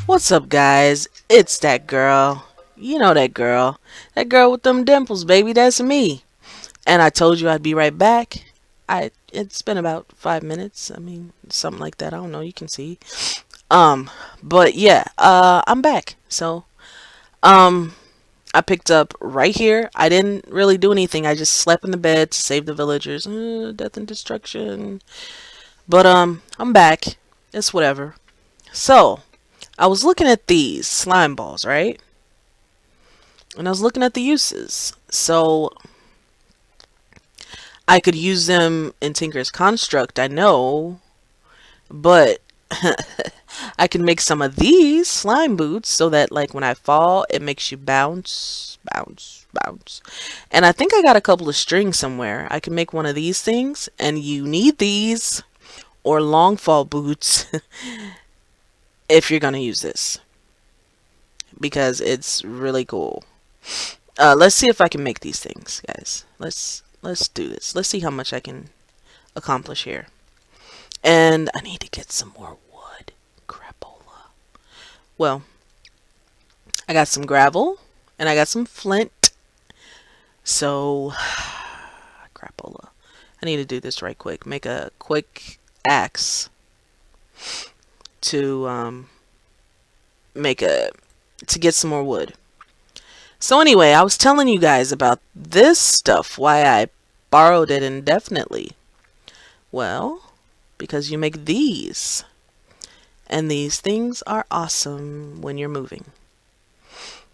What's up, guys? It's that girl. You know that girl. That girl with them dimples, baby. That's me. And I told you I'd be right back. It's been about 5 minutes. I mean, something like that. I don't know. You can see. But yeah, I'm back. So, um, I picked up right here. I didn't really do anything. I just slept in the bed to save the villagers. Death and destruction. But I'm back. It's whatever. So, I was looking at these slime balls, right? And I was looking at the uses. So I could use them in Tinker's Construct, I know, but I can make some of these slime boots so that like when I fall, it makes you bounce, bounce, bounce. And I think I got a couple of strings somewhere. I can make one of these things, and you need these or long fall boots if you're gonna use this because it's really cool. Let's see if I can make these things, guys. Let's do this. Let's see how much I can accomplish here. And I need to get some more wood. Crapola. Well, I got some gravel and I got some flint. So, crapola. I need to do this right quick. Make a quick axe to to get some more wood. So anyway, I was telling you guys about this stuff, why I borrowed it indefinitely. Well, because you make these. And these things are awesome when you're moving.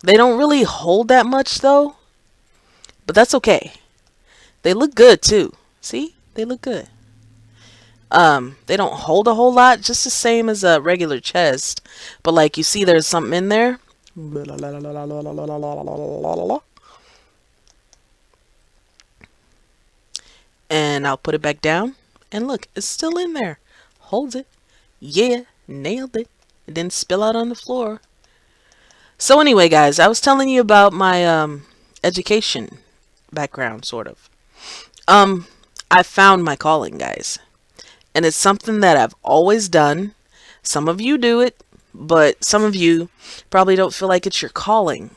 They don't really hold that much though, but that's okay. They look good too. See? They look good. They don't hold a whole lot, just the same as a regular chest. But like you see there's something in there. And I'll put it back down. And look, it's still in there. Holds it. Yeah, nailed it. It didn't spill out on the floor. So anyway, guys, I was telling you about my education background, sort of. I found my calling, guys. And it's something that I've always done. Some of you do it, but some of you probably don't feel like it's your calling.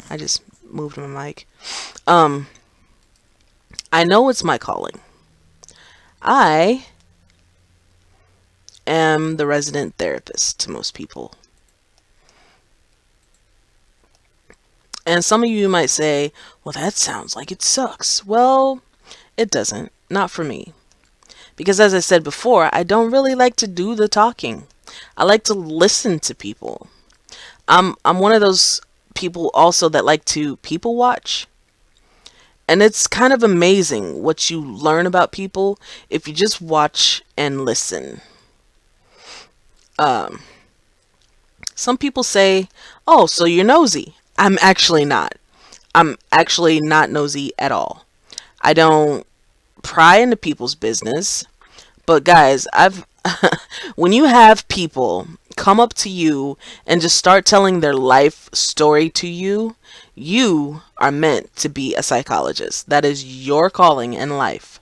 I just moved my mic. I know it's my calling. I am the resident therapist to most people. And some of you might say, well, that sounds like it sucks. Well, it doesn't. Not for me. Because as I said before, I don't really like to do the talking. I like to listen to people. I'm one of those people also that like to people watch. And it's kind of amazing what you learn about people if you just watch and listen. Some people say, oh, so you're nosy. I'm actually not. I'm actually not nosy at all. I don't pry into people's business. But guys, when you have people come up to you and just start telling their life story to you, you are meant to be a psychologist. That is your calling in life.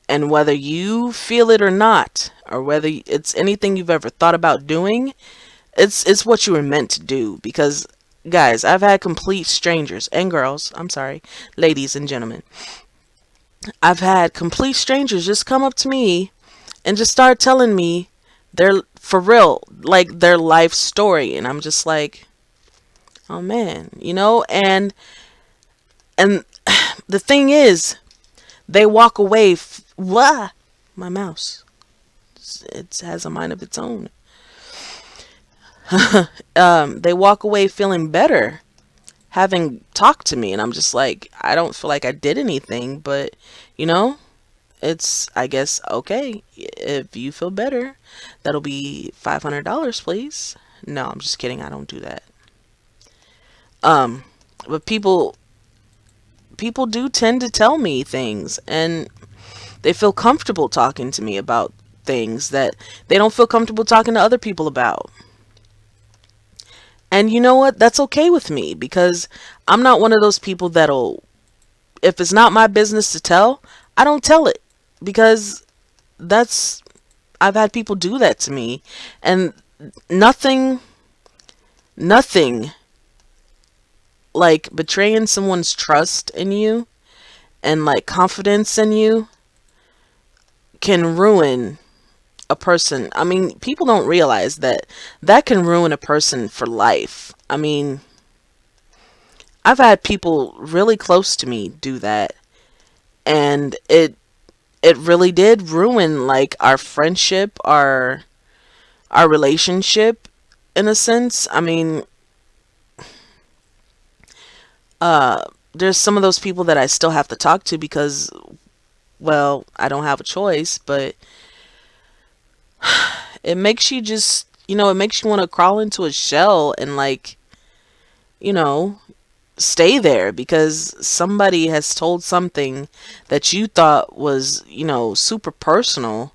And whether you feel it or not, or whether it's anything you've ever thought about doing, it's what you were meant to do. Because, guys, I've had complete strangers and girls, I'm sorry, ladies and gentlemen. I've had complete strangers just come up to me and just start telling me their, for real, like their life story. And I'm just like, oh man, you know, and the thing is, they walk away, my mouse, it has a mind of its own. They walk away feeling better having talked to me, and I'm just like, I don't feel like I did anything, but you know, it's, I guess, okay, if you feel better, that'll be $500, please. No, I'm just kidding, I don't do that. But people do tend to tell me things, and they feel comfortable talking to me about things that they don't feel comfortable talking to other people about. And you know what? That's okay with me, because I'm not one of those people that'll if it's not my business to tell, I don't tell it, because that's I've had people do that to me, and nothing nothing like betraying someone's trust in you and like confidence in you can ruin a person. I mean, people don't realize that that can ruin a person for life. I mean, I've had people really close to me do that, and it really did ruin like our friendship, our relationship in a sense. I mean, there's some of those people that I still have to talk to because, well, I don't have a choice, but it makes you just, it makes you want to crawl into a shell and like, you know, stay there because somebody has told something that you thought was, super personal,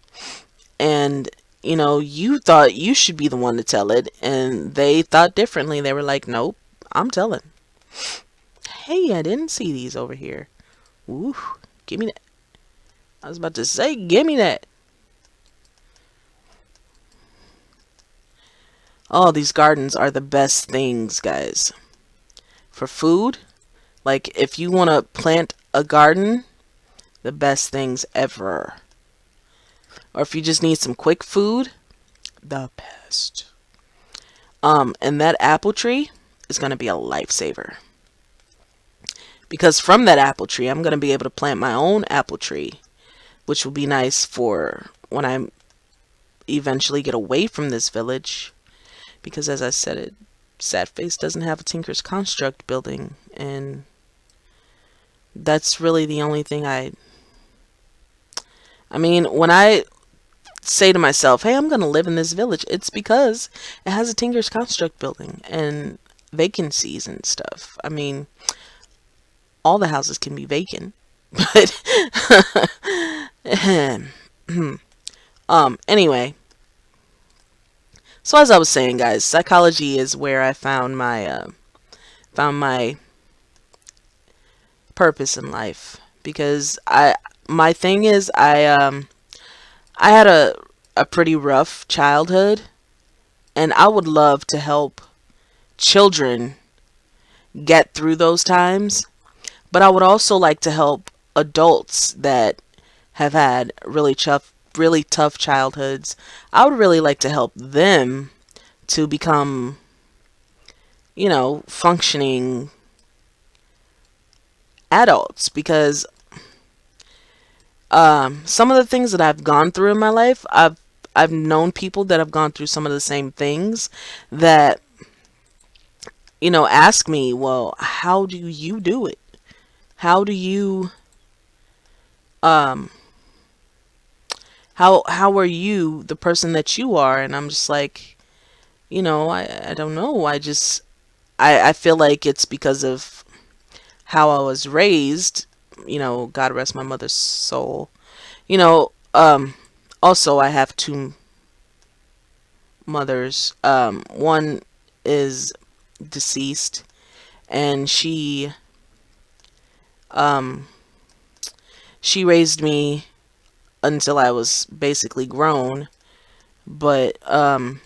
and you thought you should be the one to tell it, and they thought differently. They were like, nope, I'm telling. Hey, I didn't see these over here. Ooh, give me that. I was about to say, give me that. Oh, these gardens are the best things, guys. For food, like if you want to plant a garden, the best things ever. Or if you just need some quick food, the best. And that apple tree is going to be a lifesaver. Because from that apple tree, I'm going to be able to plant my own apple tree, which will be nice for when I eventually get away from this village. Because as I said, Sad Face doesn't have a Tinker's Construct building, and that's really the only thing I mean, when I say to myself, hey, I'm going to live in this village, it's because it has a Tinker's Construct building and vacancies and stuff. I mean, all the houses can be vacant, but anyway, so as I was saying, guys, psychology is where I found my purpose in life, because my thing is I had a pretty rough childhood, and I would love to help children get through those times, but I would also like to help adults that have had really tough childhoods. I would really like to help them to become, functioning adults, because some of the things that I've gone through in my life, I've known people that have gone through some of the same things that ask me, well, how do you do it? How do you um how are you the person that you are? And I'm just like, I don't know. I feel like it's because of how I was raised. God rest my mother's soul. You know, also I have two mothers. One is deceased, and um she raised me until I was basically grown, but and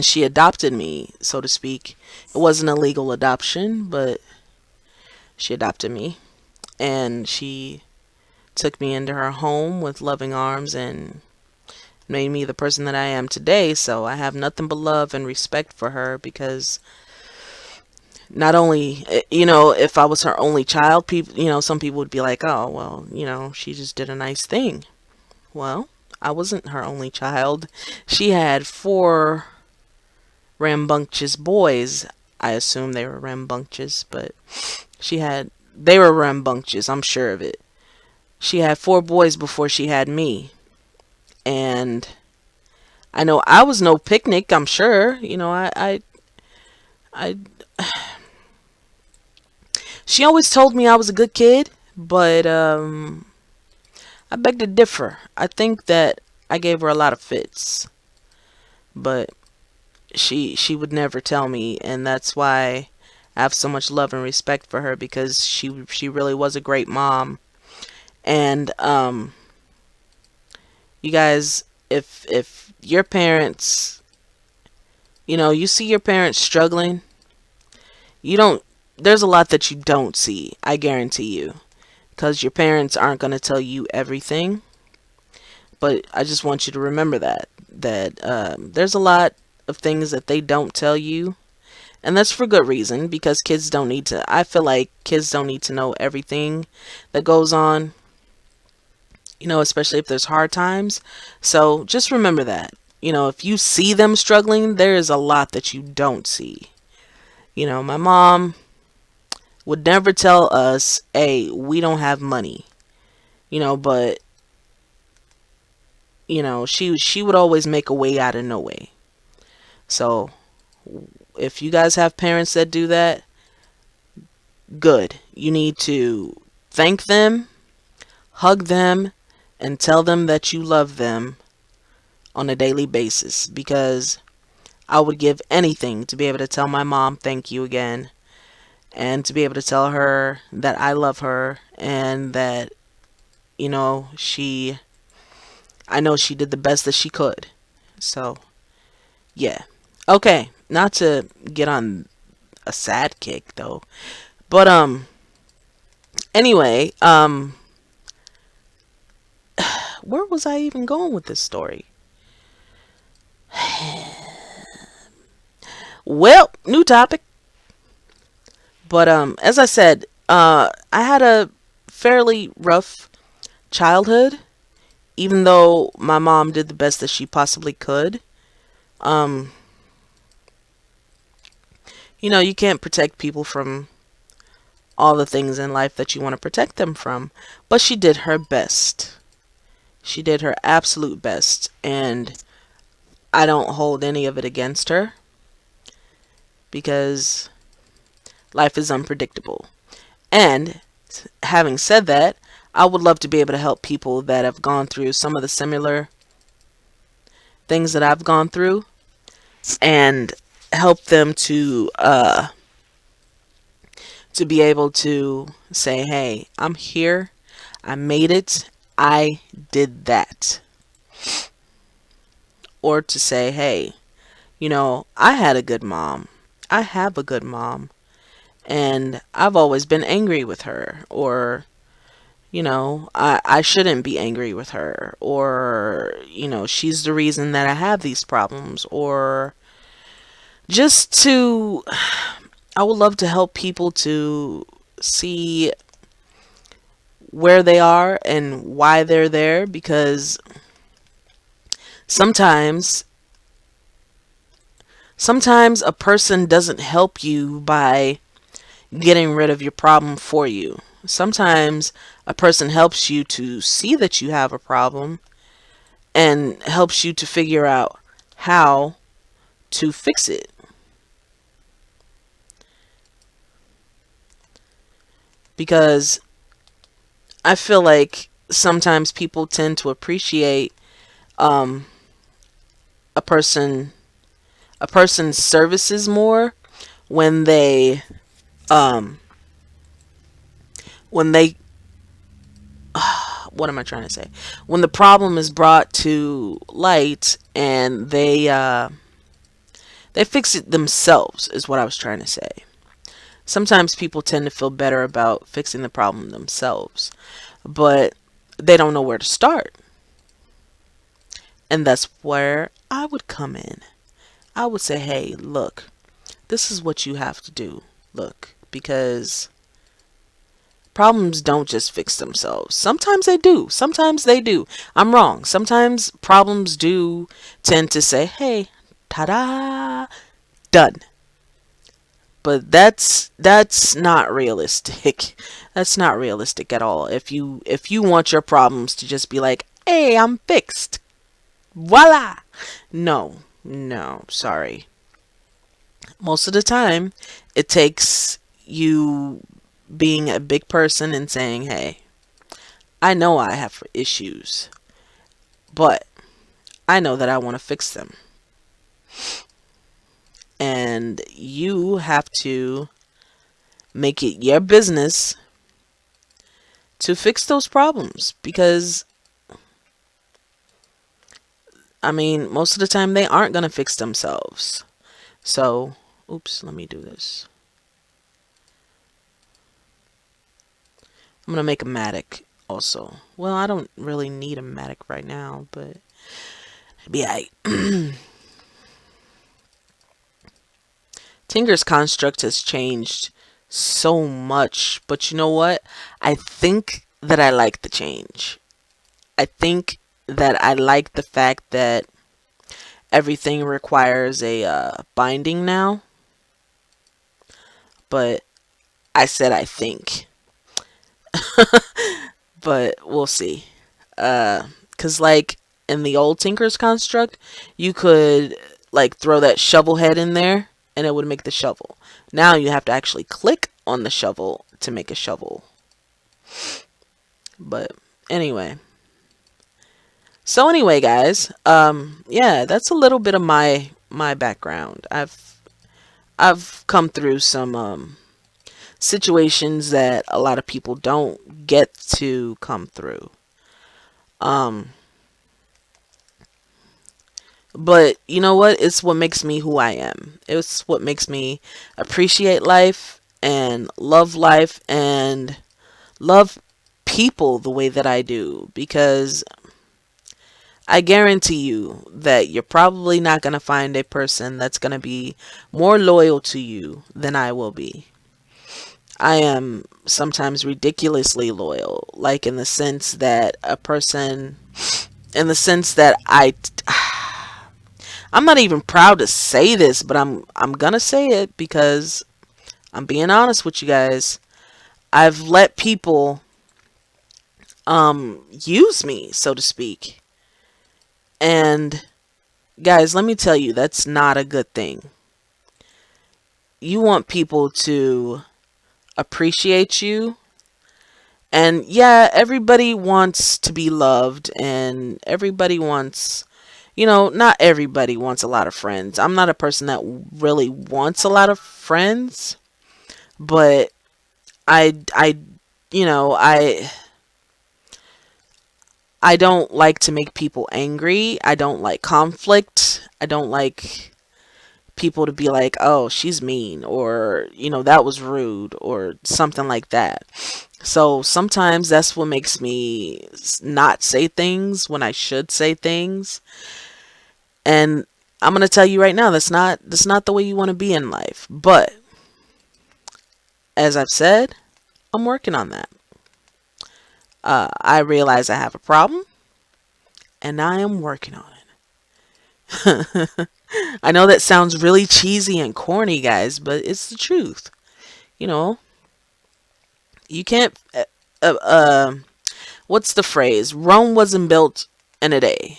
she adopted me, so to speak. It wasn't a legal adoption, but she adopted me, and she took me into her home with loving arms and made me the person that I am today. So I have nothing but love and respect for her, because not only, if I was her only child, people, some people would be like, oh, well, she just did a nice thing. Well, I wasn't her only child. She had four rambunctious boys. I assume they were rambunctious, but they were rambunctious, I'm sure of it. She had four boys before she had me. And I know I was no picnic, I'm sure. I she always told me I was a good kid, but I beg to differ. I think that I gave her a lot of fits, but she would never tell me, and that's why have so much love and respect for her because she really was a great mom. And you guys, if your parents, you see your parents struggling, you don't there's a lot that you don't see, I guarantee you, because your parents aren't going to tell you everything. But I just want you to remember that there's a lot of things that they don't tell you, and that's for good reason, because kids don't need to I feel like kids don't need to know everything that goes on, especially if there's hard times. So just remember that. If you see them struggling, there is a lot that you don't see. My mom would never tell us, hey, we don't have money, but she would always make a way out of no way. So if you guys have parents that do that, good. You need to thank them, hug them, and tell them that you love them on a daily basis, because I would give anything to be able to tell my mom thank you again, and to be able to tell her that I love her, and that she I know she did the best that she could. So, yeah. Okay, not to get on a sad kick though. But anyway, where was I even going with this story? Well, new topic. But as I said, I had a fairly rough childhood, even though my mom did the best that she possibly could. Um, you can't protect people from all the things in life that you want to protect them from, but she did her best. She did her absolute best, and I don't hold any of it against her, because life is unpredictable. And having said that, I would love to be able to help people that have gone through some of the similar things that I've gone through, and help them to be able to say, "Hey, I'm here. I made it. I did that." Or to say, "Hey, I had a good mom. I have a good mom, and I've always been angry with her." Or, I shouldn't be angry with her. Or, she's the reason that I have these problems. Or just to, I would love to help people to see where they are and why they're there, because sometimes sometimes a person doesn't help you by getting rid of your problem for you. Sometimes a person helps you to see that you have a problem, and helps you to figure out how to fix it. Because I feel like sometimes people tend to appreciate um, a person a person's services more when um they what am I trying to say? When the problem is brought to light, and they fix it themselves, is what I was trying to say. Sometimes people tend to feel better about fixing the problem themselves, but they don't know where to start. And that's where I would come in. I would say, "Hey, look, this is what you have to do. Look, because problems don't just fix themselves. Sometimes they do. Sometimes they do. I'm wrong. Sometimes problems do tend to say, hey, ta-da, done." But that's not realistic. That's not realistic at all. If you want your problems to just be like, "Hey, I'm fixed. Voila." No. No, sorry. Most of the time, it takes you being a big person and saying, "Hey, I know I have issues, but I know that I want to fix them." And you have to make it your business to fix those problems because, I mean, most of the time they aren't going to fix themselves. So, oops, let me do this. I'm going to make a matic also. Well, I don't really need a matic right now, but be alright. Tinker's construct has changed so much, but you know what? I think that I like the change. I think that I like the fact that everything requires a binding now, but I said I think. But we'll see. Cause like in the old Tinker's construct, you could like throw that shovel head in there and it would make the shovel. Now you have to actually click on the shovel to make a shovel. But anyway. So anyway, guys, yeah, that's a little bit of my background. I've come through some situations that a lot of people don't get to come through. Um, but you know what? It's what makes me who I am. It's what makes me appreciate life and love people the way that I do because I guarantee you that you're probably not going to find a person that's going to be more loyal to you than I will be. I am sometimes ridiculously loyal, like in the sense that I'm not even proud to say this, but I'm gonna say it because I'm being honest with you guys. I've let people use me, so to speak. And guys, let me tell you, that's not a good thing. You want people to appreciate you. And yeah, everybody wants to be loved and everybody wants, not everybody wants a lot of friends. I'm not a person that really wants a lot of friends, but I you know, I don't like to make people angry. I don't like conflict. I don't like people to be like, "Oh, she's mean," or, "that was rude," or something like that. So sometimes that's what makes me not say things when I should say things. And I'm going to tell you right now, that's not the way you want to be in life. But as I've said, I'm working on that. I realize I have a problem and I am working on it. I know that sounds really cheesy and corny, guys, but it's the truth. You know, you can't. Uh, uh, what's the phrase? Rome wasn't built in a day.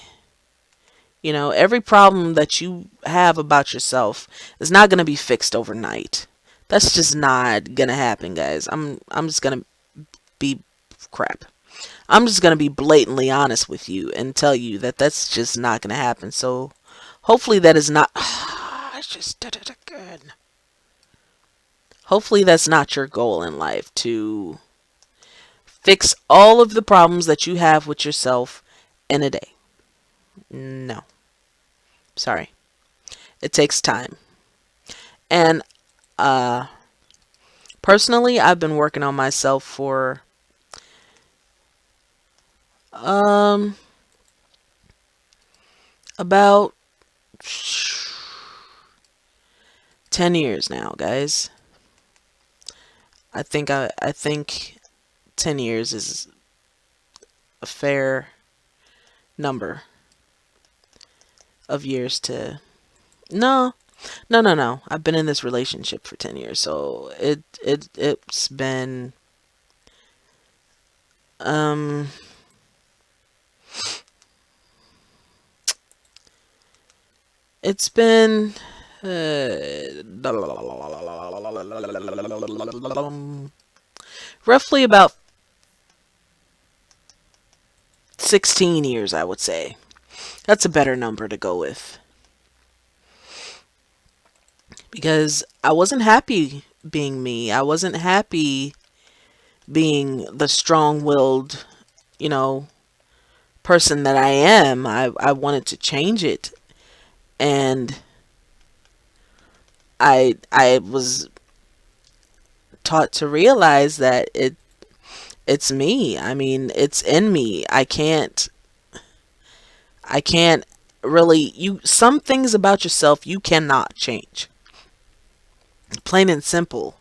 Every problem that you have about yourself is not going to be fixed overnight. That's just not going to happen, guys. I'm just going to be crap. I'm just going to be blatantly honest with you and tell you that that's just not going to happen. So hopefully that is not I just did it again. Hopefully that's not your goal in life to fix all of the problems that you have with yourself in a day. No. Sorry. It takes time. And uh personally, I've been working on myself for um about 10 years now, guys. I think 10 years is a fair number of years to. No, no, no, no. I've been in this relationship for 10 years, so um it's been roughly about 16 years, I would say. That's a better number to go with because I wasn't happy being me. I wasn't happy being the strong-willed, you know, person that I am. I wanted to change it, and I was taught to realize that it's me. I mean, it's in me. I can't really you some things about yourself you cannot change. Plain and simple.